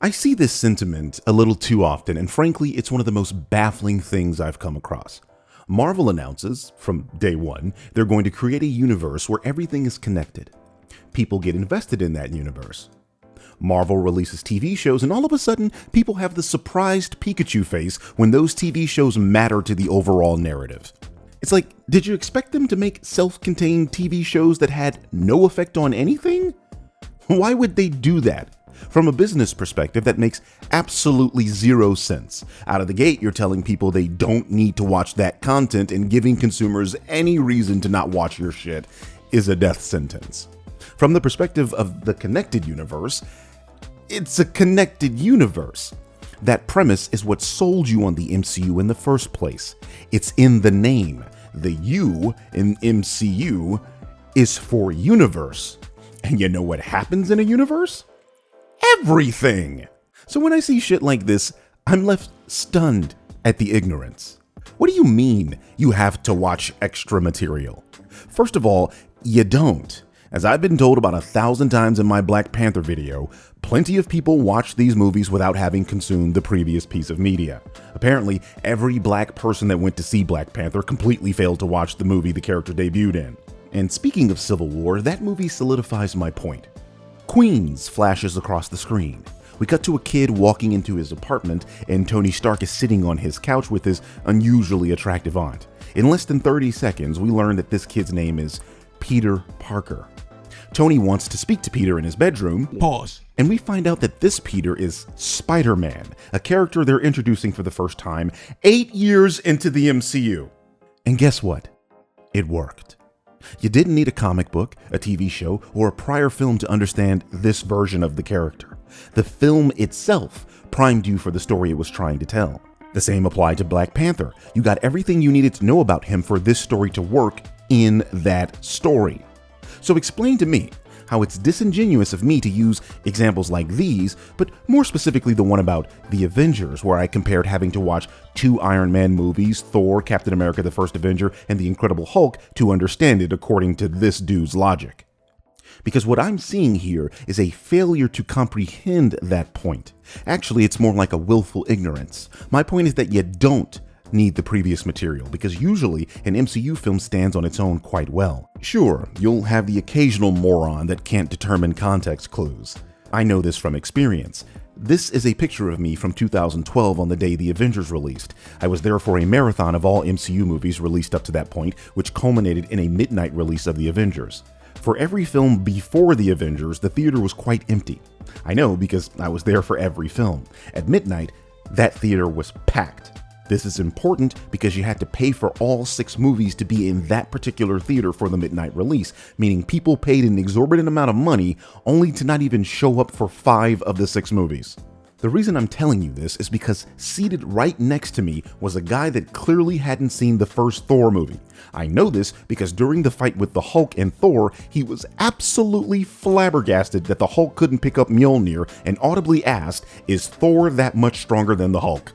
I see this sentiment a little too often, and frankly, it's one of the most baffling things I've come across. Marvel announces, from day one, they're going to create a universe where everything is connected. People get invested in that universe. Marvel releases TV shows, and all of a sudden, people have the surprised Pikachu face when those TV shows matter to the overall narrative. It's like, did you expect them to make self-contained TV shows that had no effect on anything? Why would they do that? From a business perspective, that makes absolutely zero sense. Out of the gate, you're telling people they don't need to watch that content, and giving consumers any reason to not watch your shit is a death sentence. From the perspective of the connected universe, it's a connected universe. That premise is what sold you on the MCU in the first place. It's in the name. The U in MCU is for universe. And you know what happens in a universe? Everything! So when I see shit like this, I'm left stunned at the ignorance. What do you mean you have to watch extra material? First of all, you don't. As I've been told about 1,000 times in my Black Panther video, plenty of people watch these movies without having consumed the previous piece of media. Apparently, every black person that went to see Black Panther completely failed to watch the movie the character debuted in. And speaking of Civil War, that movie solidifies my point. Queens flashes across the screen. We cut to a kid walking into his apartment, and Tony Stark is sitting on his couch with his unusually attractive aunt. In less than 30 seconds, we learn that this kid's name is Peter Parker. Tony wants to speak to Peter in his bedroom. Pause. And we find out that this Peter is Spider-Man, a character they're introducing for the first time 8 years into the MCU. And guess what? It worked. You didn't need a comic book, a TV show, or a prior film to understand this version of the character. The film itself primed you for the story it was trying to tell. The same applied to Black Panther. You got everything you needed to know about him for this story to work in that story. So explain to me how it's disingenuous of me to use examples like these, but more specifically the one about the Avengers, where I compared having to watch 2 Iron Man movies, Thor, Captain America the First Avenger, and the Incredible Hulk to understand it according to this dude's logic. Because what I'm seeing here is a failure to comprehend that point. Actually, it's more like a willful ignorance. My point is that you don't need the previous material, because usually an MCU film stands on its own quite well. Sure, you'll have the occasional moron that can't determine context clues. I know this from experience. This is a picture of me from 2012 on the day The Avengers released. I was there for a marathon of all MCU movies released up to that point, which culminated in a midnight release of The Avengers. For every film before The Avengers, the theater was quite empty. I know because I was there for every film. At midnight, that theater was packed. This is important because you had to pay for all 6 movies to be in that particular theater for the midnight release, meaning people paid an exorbitant amount of money only to not even show up for 5 of the 6 movies. The reason I'm telling you this is because seated right next to me was a guy that clearly hadn't seen the first Thor movie. I know this because during the fight with the Hulk and Thor, he was absolutely flabbergasted that the Hulk couldn't pick up Mjolnir and audibly asked, "Is Thor that much stronger than the Hulk?"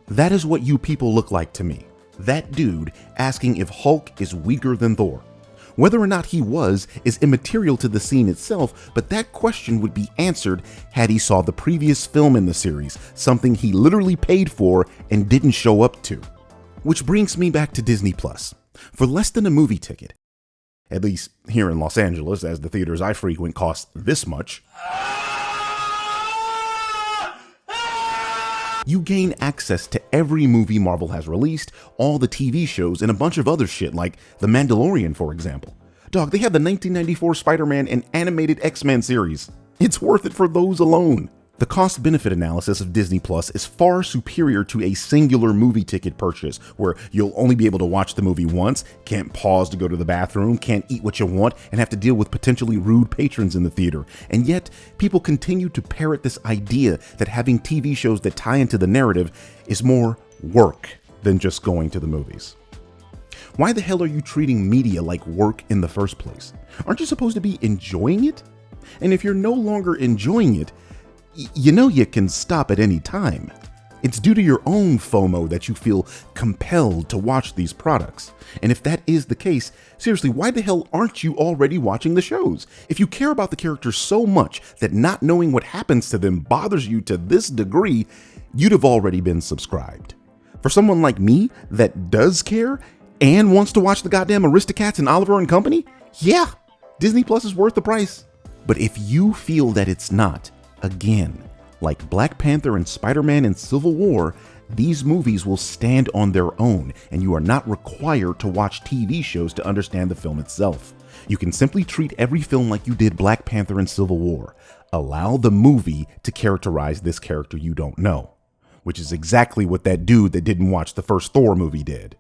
That is what you people look like to me. That dude asking if Hulk is weaker than Thor. Whether or not he was is immaterial to the scene itself, but that question would be answered had he saw the previous film in the series, something he literally paid for and didn't show up to. Which brings me back to Disney Plus. For less than a movie ticket, at least here in Los Angeles, as the theaters I frequent cost this much, you gain access to every movie Marvel has released, all the TV shows, and a bunch of other shit like The Mandalorian, for example. Dog, they have the 1994 Spider-Man and animated X-Men series. It's worth it for those alone. The cost-benefit analysis of Disney Plus is far superior to a singular movie ticket purchase, where you'll only be able to watch the movie once, can't pause to go to the bathroom, can't eat what you want, and have to deal with potentially rude patrons in the theater. And yet, people continue to parrot this idea that having TV shows that tie into the narrative is more work than just going to the movies. Why the hell are you treating media like work in the first place? Aren't you supposed to be enjoying it? And if you're no longer enjoying it, you know you can stop at any time. It's due to your own FOMO that you feel compelled to watch these products. And if that is the case, seriously, why the hell aren't you already watching the shows? If you care about the characters so much that not knowing what happens to them bothers you to this degree, you'd have already been subscribed. For someone like me that does care and wants to watch the goddamn Aristocats and Oliver and Company, yeah, Disney Plus is worth the price. But if you feel that it's not, again, like Black Panther and Spider-Man and Civil War, these movies will stand on their own, and you are not required to watch TV shows to understand the film itself. You can simply treat every film like you did Black Panther and Civil War. Allow the movie to characterize this character you don't know, which is exactly what that dude that didn't watch the first Thor movie did.